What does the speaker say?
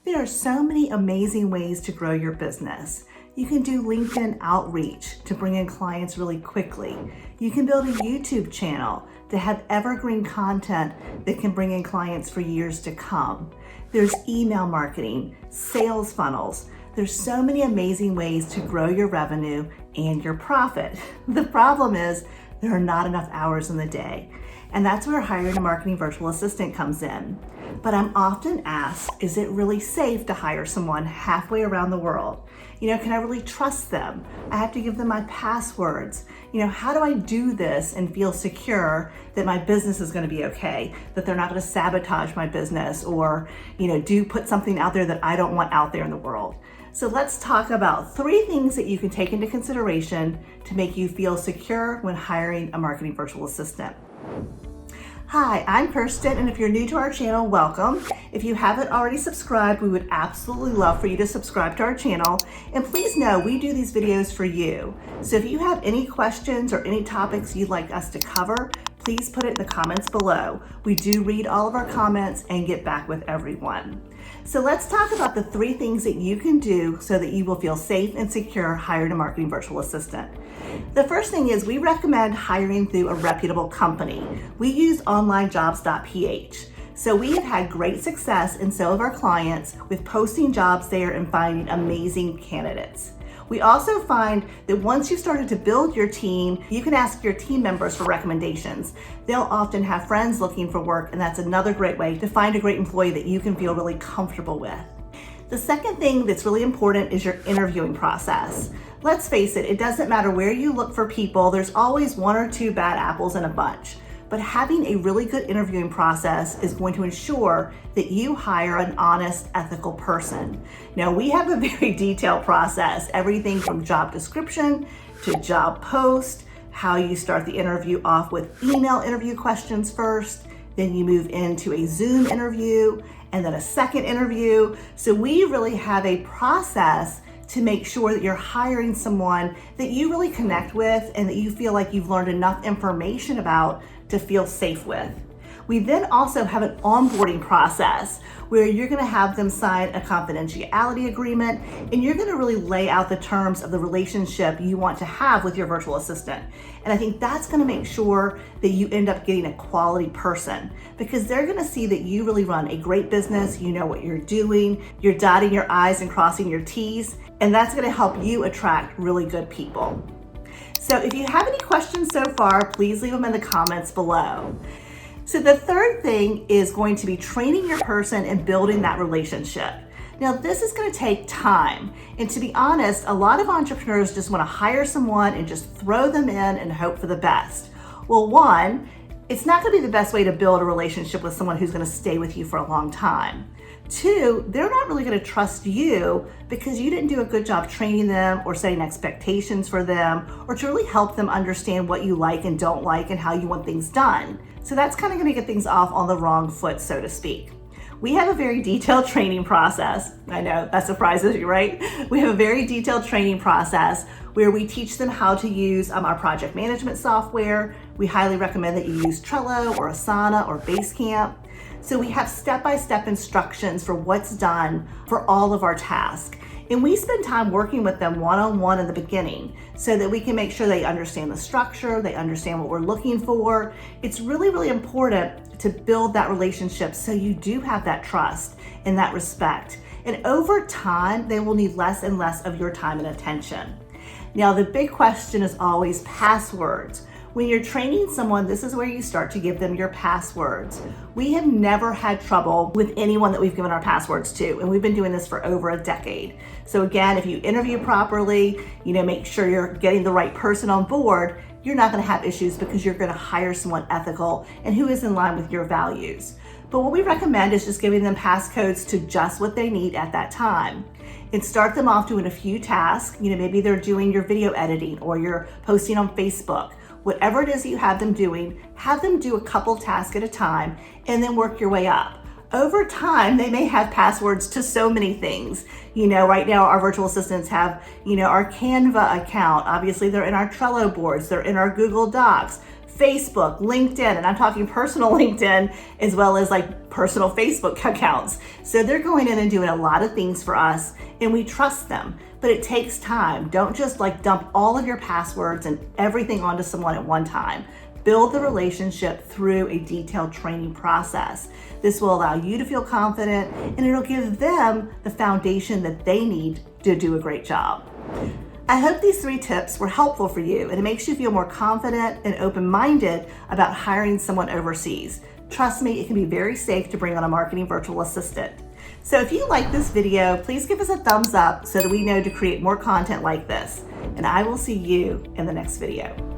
There are so many amazing ways to grow your business. You can do LinkedIn outreach to bring in clients really quickly. You can build a YouTube channel to have evergreen content that can bring in clients for years to come. There's email marketing, sales funnels. There's so many amazing ways to grow your revenue and your profit. The problem is there are not enough hours in the day. And that's where hiring a marketing virtual assistant comes in. But I'm often asked, is it really safe to hire someone halfway around the world? Can I really trust them? I have to give them my passwords. How do I do this and feel secure that my business is going to be okay, that they're not going to sabotage my business or, put something out there that I don't want out there in the world. So let's talk about 3 things that you can take into consideration to make you feel secure when hiring a marketing virtual assistant. Hi, I'm Kirsten, and if you're new to our channel, welcome. If you haven't already subscribed, we would absolutely love for you to subscribe to our channel. And please know we do these videos for you. So if you have any questions or any topics you'd like us to cover, please put it in the comments below. We do read all of our comments and get back with everyone. So let's talk about the 3 things that you can do so that you will feel safe and secure hiring a marketing virtual assistant. The first thing is we recommend hiring through a reputable company. We use onlinejobs.ph. So we have had great success, and so have our clients, with posting jobs there and finding amazing candidates. We also find that once you've started to build your team, you can ask your team members for recommendations. They'll often have friends looking for work, and that's another great way to find a great employee that you can feel really comfortable with. The second thing that's really important is your interviewing process. Let's face it, it doesn't matter where you look for people, there's always 1 or 2 bad apples in a bunch. But having a really good interviewing process is going to ensure that you hire an honest, ethical person. Now, we have a very detailed process, everything from job description to job post, how you start the interview off with email interview questions first, then you move into a Zoom interview, and then a second interview. So we really have a process to make sure that you're hiring someone that you really connect with and that you feel like you've learned enough information about to feel safe with. We then also have an onboarding process where you're going to have them sign a confidentiality agreement, and you're going to really lay out the terms of the relationship you want to have with your virtual assistant. And I think that's going to make sure that you end up getting a quality person, because they're going to see that you really run a great business, you know what you're doing, you're dotting your I's and crossing your T's, and that's going to help you attract really good people. So if you have any questions so far, please leave them in the comments below. So the third thing is going to be training your person and building that relationship. Now, this is going to take time. And to be honest, a lot of entrepreneurs just want to hire someone and just throw them in and hope for the best. Well, one, it's not going to be the best way to build a relationship with someone who's going to stay with you for a long time. 2, they're not really going to trust you because you didn't do a good job training them or setting expectations for them or to really help them understand what you like and don't like and how you want things done. So that's kind of going to get things off on the wrong foot, so to speak. We have a very detailed training process. I know that surprises you, right? We have a very detailed training process where we teach them how to use our project management software. We highly recommend that you use Trello or Asana or Basecamp. So we have step-by-step instructions for what's done for all of our tasks. And we spend time working with them one-on-one in the beginning so that we can make sure they understand the structure, they understand what we're looking for. It's really, really important to build that relationship so you do have that trust and that respect. And over time, they will need less and less of your time and attention. Now, the big question is always passwords. When you're training someone, this is where you start to give them your passwords. We have never had trouble with anyone that we've given our passwords to, and we've been doing this for over a decade. So again, if you interview properly, make sure you're getting the right person on board, you're not going to have issues because you're going to hire someone ethical and who is in line with your values. But what we recommend is just giving them passcodes to just what they need at that time. And start them off doing a few tasks. Maybe they're doing your video editing or you're posting on Facebook. Whatever it is that you have them doing, have them do a couple tasks at a time and then work your way up. Over time, they may have passwords to so many things. Right now our virtual assistants have, our Canva account. Obviously they're in our Trello boards, they're in our Google Docs, Facebook, LinkedIn, and I'm talking personal LinkedIn as well as like personal Facebook accounts. So they're going in and doing a lot of things for us, and we trust them, but it takes time. Don't just like dump all of your passwords and everything onto someone at one time. Build the relationship through a detailed training process. This will allow you to feel confident, and it'll give them the foundation that they need to do a great job. I hope these 3 tips were helpful for you, and it makes you feel more confident and open-minded about hiring someone overseas. Trust me, it can be very safe to bring on a marketing virtual assistant. So if you like this video, please give us a thumbs up so that we know to create more content like this. And I will see you in the next video.